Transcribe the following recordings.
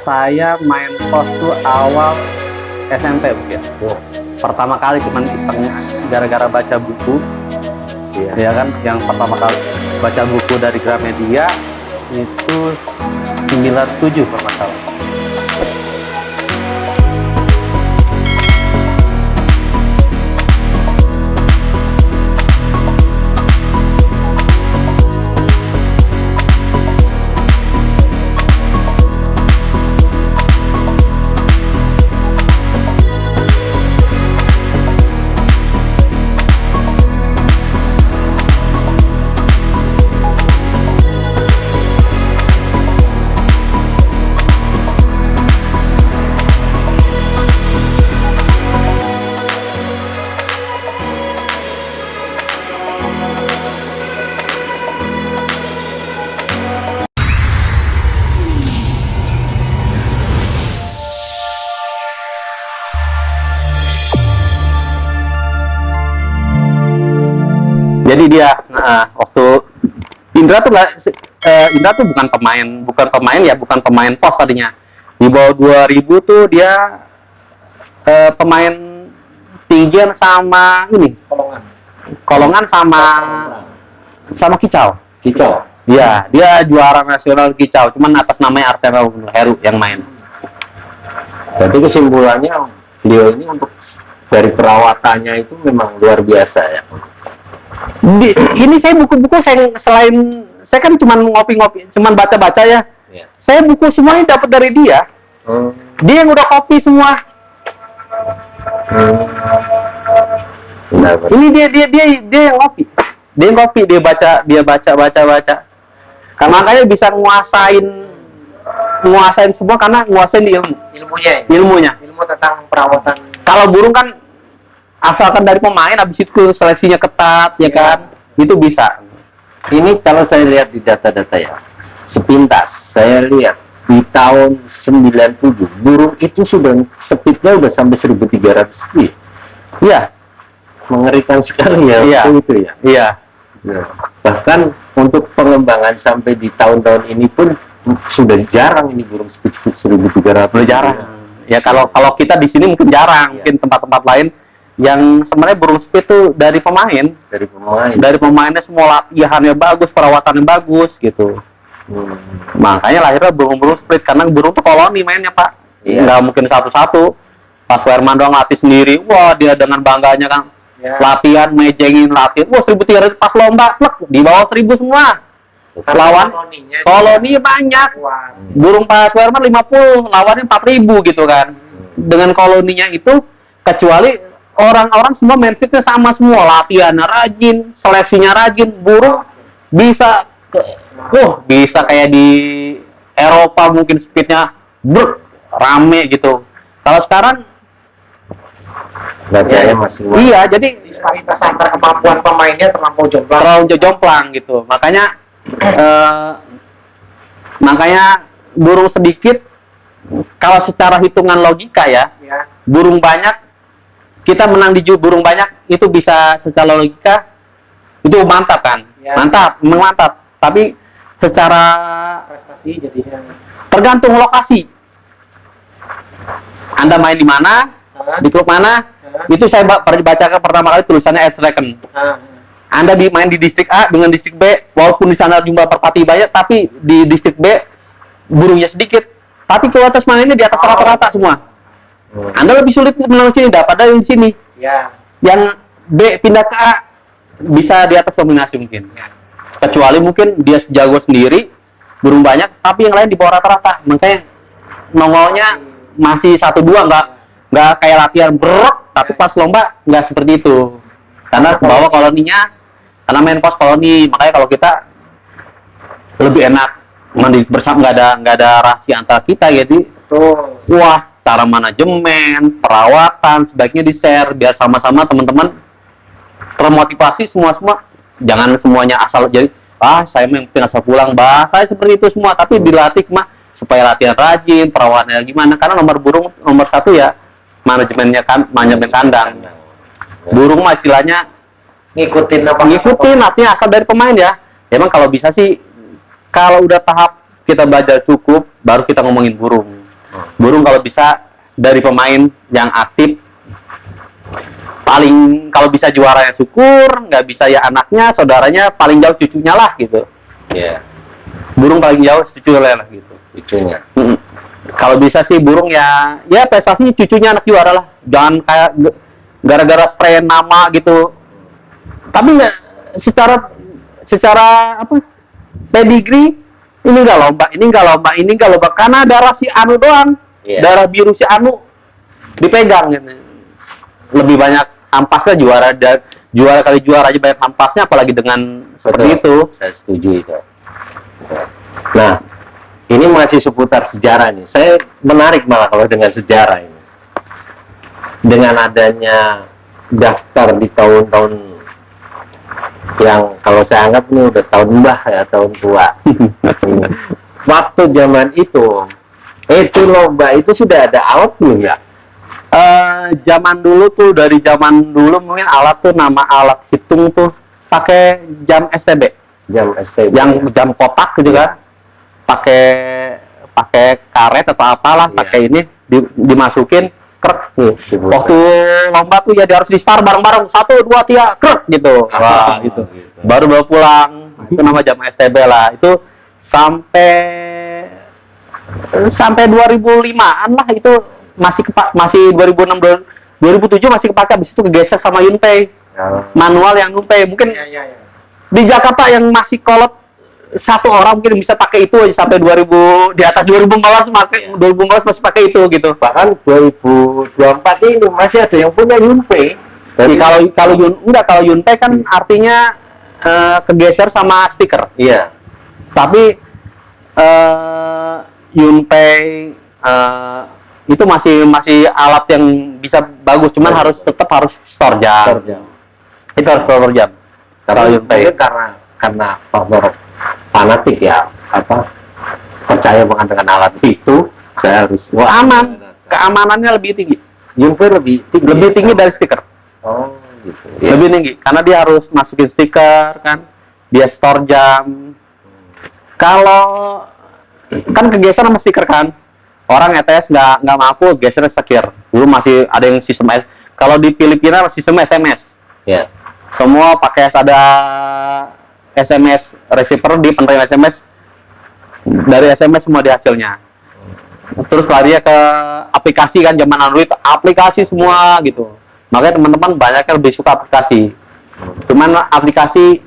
Saya main pos tuh awal SMP mungkin. Pertama kali cuman iseng gara-gara baca buku. Iya. Ya kan, yang pertama kali baca buku dari Gramedia itu 97 kalau nggak salah. Jadi dia, waktu Indra tuh Indra tuh bukan pemain pos tadinya. Di bawah 2000 tuh dia pemain tinggian sama ini, kolongan sama Kicau. Iya, dia juara nasional Kicau, cuman atas namanya Arsenal Heru yang main. Berarti kesimpulannya beliau ini untuk dari perawatannya itu memang luar biasa ya. Ini saya buku-buku selain saya kan cuman ngopi-ngopi, cuman baca-baca ya. Iya. Saya buku semuanya dapat dari dia. Dia yang udah copy semua. Benar. Ini dia yang copy. Dia baca. Karena makanya bisa nguasain semua karena nguasain ilmunya. Ilmu tentang perawatan. Kalau burung kan asalkan dari pemain, habis itu seleksinya ketat, ya kan? Itu bisa. Ini kalau saya lihat di data-data ya, sepintas saya lihat di tahun 90 burung itu sudah speednya udah sampai 1300 speed. Iya. Mengerikan sekali ya. Iya. Itu ya. Iya. Bahkan untuk pengembangan sampai di tahun-tahun ini pun sudah jarang ini burung speed 1300. Jarang. Ya kalau kita di sini mungkin jarang, mungkin tempat-tempat lain yang sebenarnya burung speed tuh dari pemain. Dari pemainnya semua latihannya bagus, perawatannya bagus gitu. Makanya lahirnya burung-burung speed karena burung tuh koloni mainnya, Pak. Iya. Nggak mungkin satu-satu. Pas Werman doang latih sendiri, wah dia dengan bangganya kan. Ya. Latihan, mejengin, latihan. Wah 1300 pas lomba, plek, di bawah 1000 semua. Lawan koloni banyak. Burung Pak Werman 50, lawannya 4000 gitu kan. Dengan koloninya itu, kecuali orang-orang semua main fitnya sama semua, latihannya rajin, seleksinya rajin, burung bisa kayak di Eropa mungkin speednya rame gitu. Kalau sekarang ya, masih iya, jadi disparitas antara kemampuan pemainnya terlampau jomplang gitu. Makanya burung sedikit, kalau secara hitungan logika ya. Burung banyak, kita menang di burung banyak, itu bisa secara logika itu mantap kan. Memang mantap, tapi secara prestasi jadinya tergantung lokasi. Anda main di mana, di klub mana, itu saya bacakan pertama kali tulisannya Edge Reckon. Anda main di distrik A dengan distrik B, walaupun di sana jumlah merpati banyak, tapi di distrik B burungnya sedikit, tapi kualitas mainnya di atas rata-rata semua. Anda lebih sulit menang sini daripada yang di sini. Yang B pindah ke A bisa di atas dominasi mungkin. Kecuali mungkin dia jago sendiri, burung banyak, tapi yang lain di bawah rata-rata. Makanya nongolnya masih 1-2, nggak kayak latihan tapi pas lomba nggak seperti itu. Karena bawa koloninya, karena main pos koloni, makanya kalau kita lebih enak bersama, nggak ada rahasia antara kita, jadi wah, cara manajemen, perawatan sebaiknya di-share biar sama-sama teman-teman termotivasi semua. Jangan semuanya asal jadi saya pengen asal pulang, saya seperti itu semua, tapi dilatih supaya latihan rajin, perawatannya gimana, karena nomor satu ya manajemen kandang. Burung mah istilahnya ngikutin artinya asal dari pemain ya. Emang kalau bisa sih, kalau udah tahap kita belajar cukup, baru kita ngomongin burung. Burung kalau bisa dari pemain yang aktif, paling kalau bisa juara ya syukur, nggak bisa ya anaknya, saudaranya, paling jauh cucunya lah gitu. Iya. Burung paling jauh cucunya lah gitu. Cucunya. Kalau bisa sih burung ya prestasinya cucunya anak juara lah. Jangan kayak gara-gara spray nama gitu. Tapi nggak secara apa pedigree ini nggak lomba karena darah si Anu doang. Iya. Darah biru si Anu dipegang gitu. Lebih banyak ampasnya juara kali juara aja banyak ampasnya, apalagi dengan seperti itu. Saya setuju itu. Nah, ini masih seputar sejarah nih. Saya menarik malah kalau dengan sejarah ini. Dengan adanya daftar di tahun-tahun yang kalau saya anggap ini udah tahun mbah ya, tahun tua. Waktu zaman itu lomba itu sudah ada alat belum ya? Zaman dulu mungkin alat tuh, nama alat hitung tuh pakai jam STB. Jam STB. Yang jam kotak gitu kan. Pakai karet atau apalah, pakai ini dimasukin krek nih. Waktu lomba tuh ya dia harus di start bareng-bareng 1 2 3 krek gitu. Wah, gitu. Baru pulang. Itu nama jam STB lah. Itu sampai 2005-an lah, itu masih 2006 2007 masih kepake, habis itu kegeser sama Yunpei. Manual yang Yunpei. Mungkin di Jakarta yang masih kolot satu orang mungkin bisa pakai itu aja sampai 2000, di atas 2015 masih pakai itu gitu. Bahkan 2024 ini masih ada yang punya Yunpei. Jadi kalau Yunpei kan artinya kegeser sama stiker. Iya. Tapi Yunpei itu masih alat yang bisa bagus, cuman tetap harus store jam. Itu harus store jam. Kalau Yunpei karena faktor fanatik ya, percaya banget dengan alat itu, saya harus aman, keamanannya lebih tinggi. Yunpei lebih tinggi dari stiker. Oh, gitu. Ya. Lebih tinggi karena dia harus masukin stiker kan, dia store jam. Kalau kan kegeser sama stiker kan, orang ETS nggak mampu geser stiker. Dulu masih ada yang sistem kalau di Filipina sistem SMS. Ya. Semua pakai ada SMS receiver, di penerima SMS, dari SMS semua di hasilnya. Terus larinya ke aplikasi kan, zaman Android aplikasi semua gitu. Makanya teman-teman banyaknya lebih suka aplikasi. Cuman aplikasi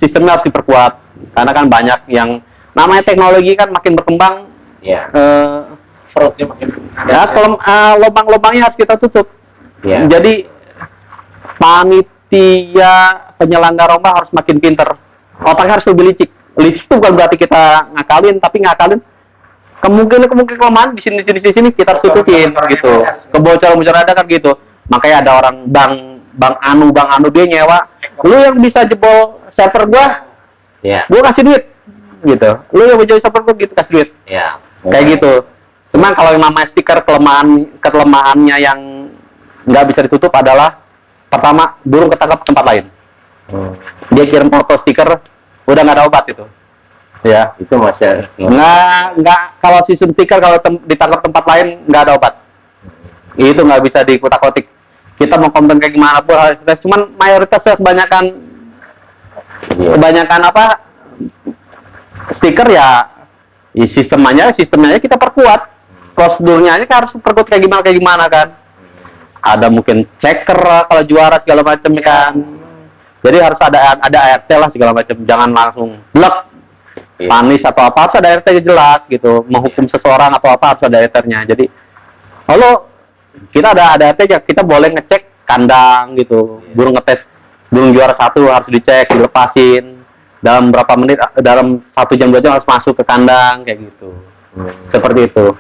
sistemnya harus diperkuat karena kan banyak yang namanya teknologi kan makin berkembang. Ya. Perutnya makin. Ya, lubang-lubangnya harus kita tutup. Ya. Jadi panitia penyelenggara lomba harus makin pinter, otaknya harus lebih licik. Licik itu bukan berarti kita ngakalin, tapi ngakalin kemungkinan kelemahan di sini kita harus tutupin gitu. Kebocoran ada kan gitu. Makanya ada orang bang Anu dia nyewa, lu yang bisa jebol server gua, gua kasih duit gitu. Lu yang bisa server gua gitu, kasih duit. Kayak gitu. Cuman kalau yang namanya stiker, kelemahannya yang nggak bisa ditutup adalah pertama, burung ketangkap tempat lain. Dia kirim foto stiker, udah nggak ada obat itu. Ya, itu masih nggak kalau sistem stiker kalau ditangkap tempat lain nggak ada obat. Itu nggak bisa dikutak-kutik. Kita mau komplain kayak gimana pun, cuman mayoritas kebanyakan stiker ya sistemnya kita perkuat. Prosedurnya aja harus perkuat kayak gimana kan. Ada mungkin checker kalau juara segala macam kan. Jadi harus ada ART lah segala macam. Jangan langsung blek panis atau apa, harus ada ART jelas gitu. Menghukum seseorang atau apa harus ada ART-nya. Jadi kalau kita ada ART-nya, kita boleh ngecek kandang gitu. Burung ngetes burung juara 1 harus dicek, dilepasin dalam berapa menit, dalam 1 jam 2 jam harus masuk ke kandang kayak gitu. Seperti itu.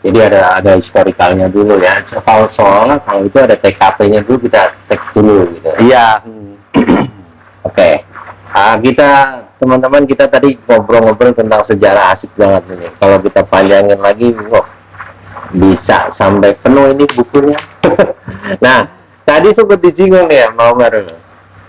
Jadi ada historikalnya dulu ya. Soalnya kalau itu ada TKP-nya dulu, kita cek dulu gitu. Iya. Oke. Kita teman-teman kita tadi ngobrol-ngobrol tentang sejarah, asik banget ini. Kalau kita panjangin lagi, bisa sampai penuh ini bukunya. Nah, tadi sempat disinggung ya,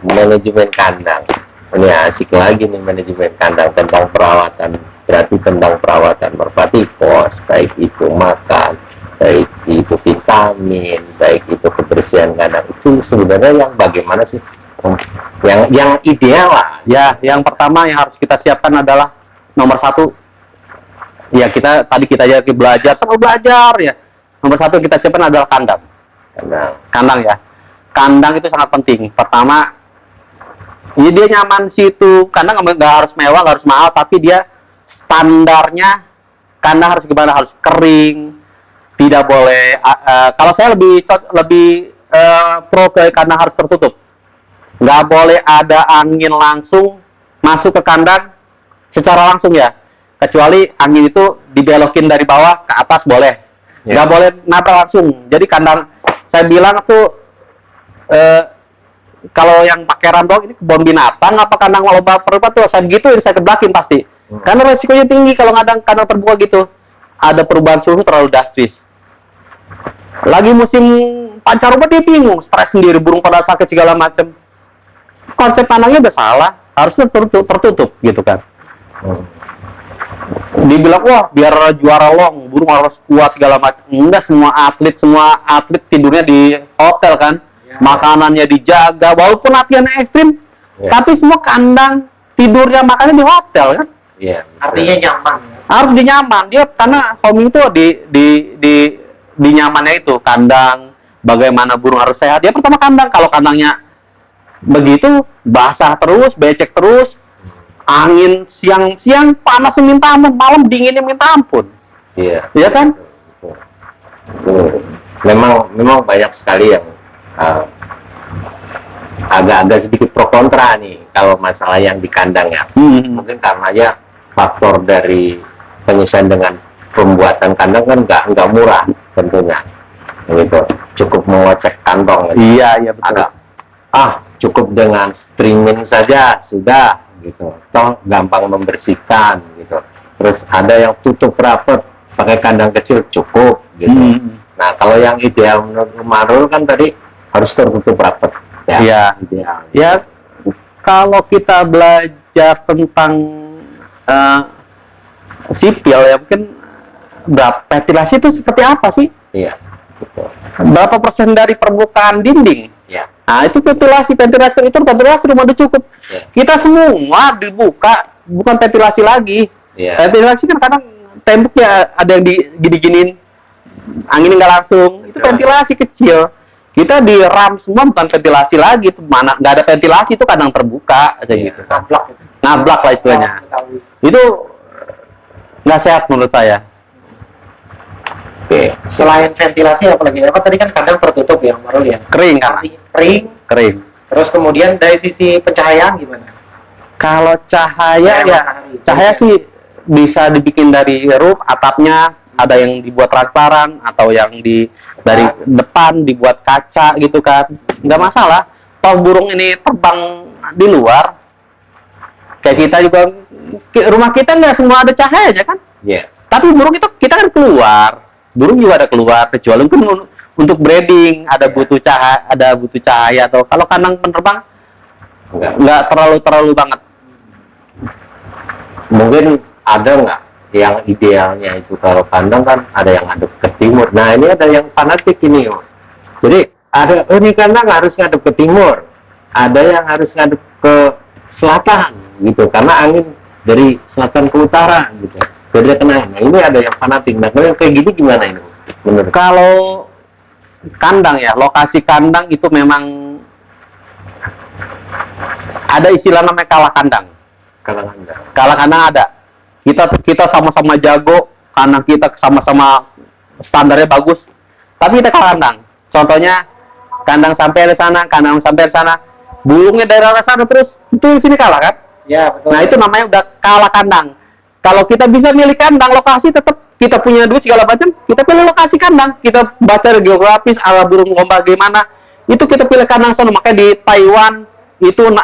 manajemen kandang. Ini asik lagi nih, manajemen kandang, tentang perawatan berarti tentang perawatan merpati pos, baik itu makan, baik itu vitamin, baik itu kebersihan kandang, itu sebenarnya yang bagaimana sih? Yang ideal lah. Ya, yang pertama yang harus kita siapkan adalah nomor satu. Ya kita aja belajar sama belajar ya. Nomor satu kita siapkan adalah kandang. Kandang ya. Kandang itu sangat penting. Pertama, ya dia nyaman situ. Kandang nggak harus mewah, nggak harus mahal, tapi dia standarnya kandang harus gimana? Harus kering. Tidak boleh. Kalau saya lebih pro ke kandang harus tertutup. Nggak boleh ada angin langsung masuk ke kandang secara langsung ya. Kecuali angin itu dibelokin dari bawah ke atas boleh. Nggak boleh nabrak langsung. Jadi kandang, saya bilang tuh kalau yang pakai randol ini kebun binatang apa kandang lomba perempat tuh saya gituin, saya keblakin pasti. Karena resikonya tinggi kalau kandang terbuka gitu. Ada perubahan suhu terlalu drastis. Lagi musim pancaroba dia bingung, stres sendiri, burung pada sakit segala macam. Konsep kandangnya udah salah, harusnya tertutup gitu kan. Dibilang wah biar juara long, burung harus kuat segala macam. Enggak, semua atlet tidurnya di hotel kan. Makanannya dijaga, walaupun latihannya ekstrim, tapi semua kandang tidurnya makannya di hotel kan. Artinya nyaman. Harus dinyaman dia, karena homing itu di nyamannya itu kandang. Bagaimana burung harus sehat? Dia pertama kandang. Kalau kandangnya begitu basah terus, becek terus, angin siang panas minta ampun, malam dinginnya minta ampun. Iya kan? Memang banyak sekali yang agak-agak sedikit pro kontra nih kalau masalah yang di kandang ya. Mungkin karena ya faktor dari penyesuaian dengan pembuatan kandang kan nggak murah tentunya. Gitu. Cukup mengocek kantong. Gitu. Iya betul. Cukup dengan streaming saja sudah gitu. Toh gampang membersihkan gitu. Terus ada yang tutup rapat pakai kandang kecil cukup gitu. Nah, kalau yang ideal menurut Marul kan tadi harus tertutup rapat. Ya. Ideal. Ya, kalau kita belajar tentang sipil ya mungkin ventilasi itu seperti apa sih? Iya. Betul. Berapa persen dari permukaan dinding? Nah, itu ventilasi rumah udah cukup. Kita semua dibuka, bukan ventilasi lagi. Ventilasi kan kadang temboknya ada yang digini-giniin, angin nggak langsung. Itu ventilasi kecil. Kita di ram semua bukan ventilasi lagi. Itu mana nggak ada ventilasi, itu kadang terbuka aja gitu. Ngablak lah istilahnya. Itu nggak sehat menurut saya. Selain ventilasi apa lagi? Apa tadi kan kandang tertutup ya, Marul ya? Kering kan? Kering. Terus kemudian dari sisi pencahayaan gimana? Kalau cahaya cahaya sih bisa dibikin dari roof, atapnya ada yang dibuat transparan atau yang dari depan dibuat kaca gitu kan. Nggak masalah. Toh burung ini terbang di luar. Kayak kita juga, rumah kita nggak semua ada cahayanya kan? Tapi burung itu kita kan keluar. Burung juga ada keluar, kecuali mungkin untuk breeding ada butuh cahaya atau kalau kandang penerbang nggak terlalu banget. Mungkin ada nggak yang idealnya itu kalau kandang kan ada yang ngadep ke timur. Nah ini ada yang fanatik ini. Jadi ada ini kandang harus ngadep ke timur, ada yang harus ngadep ke selatan gitu karena angin dari selatan ke utara gitu. Jadi kena. Nah ini ada yang fanatik. Nah kalau yang kayak gini gimana ini? Menurut? Kalau kandang ya, lokasi kandang itu memang ada istilah namanya kalah kandang. Kalah kandang ada. Kita sama-sama jago, kandang kita sama-sama standarnya bagus, tapi kita kalah kandang. Contohnya kandang sampai di sana, kandang sampai di sana, burungnya dari arah sana terus itu di sini kalah kan? Ya betul. Nah itu namanya udah kalah kandang. Kalau kita bisa milih kandang, lokasi tetap kita punya duit segala macam, kita pilih lokasi kandang, kita baca geografis arah burung lomba gimana, itu kita pilih kandang sana. Makanya di Taiwan itu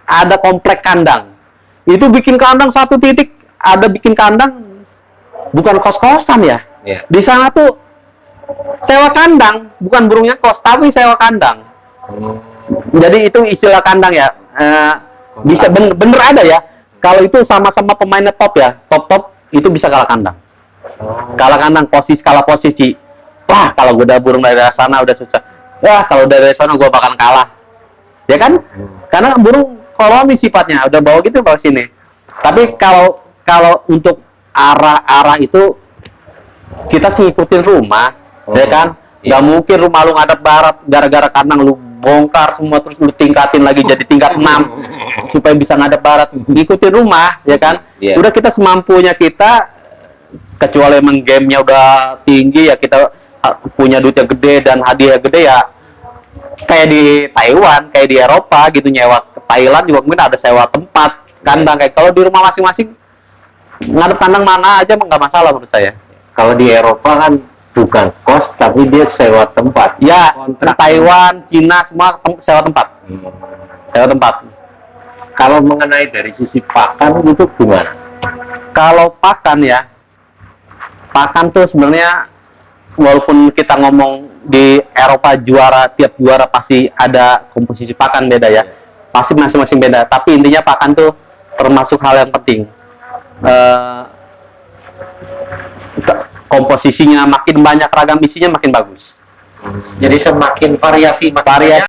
ada komplek kandang, itu bikin kandang satu titik, ada bikin kandang bukan kos-kosan ya. Di sana tuh sewa kandang, bukan burungnya kos, tapi sewa kandang. Jadi itu istilah kandang ya, bisa bener ada ya. kalau itu sama-sama pemainnya top ya, top itu bisa kalah kandang. Kalah kandang, kalah posisi. Wah, kalau gue udah burung dari sana udah susah. Wah, kalau dari sana gue bakal kalah. Ya kan? Karena burung koloni sifatnya, udah bawa gitu bawa sini. Tapi kalau untuk arah itu kita sih ikutin rumah, ya kan? Nggak mungkin rumah lu ngadep barat gara-gara kandang lu bongkar semua terus lu tingkatin lagi jadi tingkat 6 supaya bisa ngadep barat. Ikutin rumah, ya kan? Udah kita semampunya kita, kecuali emang gamenya udah tinggi ya kita punya duitnya gede dan hadiah gede ya kayak di Taiwan, kayak di Eropa gitu, nyewa ke Thailand juga mungkin ada sewa tempat kandang. Kayak kalau di rumah masing-masing ngadep kandang mana aja nggak masalah menurut saya. Kalau di Eropa kan bukan kos tapi dia sewa tempat. Ya, Taiwan, Cina semua sewa tempat. Sewa tempat. Kalau mengenai dari sisi pakan itu gimana? Kalau pakan ya, pakan tuh sebenarnya walaupun kita ngomong di Eropa tiap juara pasti ada komposisi pakan beda ya, pasti masing-masing beda. Tapi intinya pakan tuh termasuk hal yang penting. Komposisinya makin banyak, ragam isinya makin bagus. Jadi semakin variasi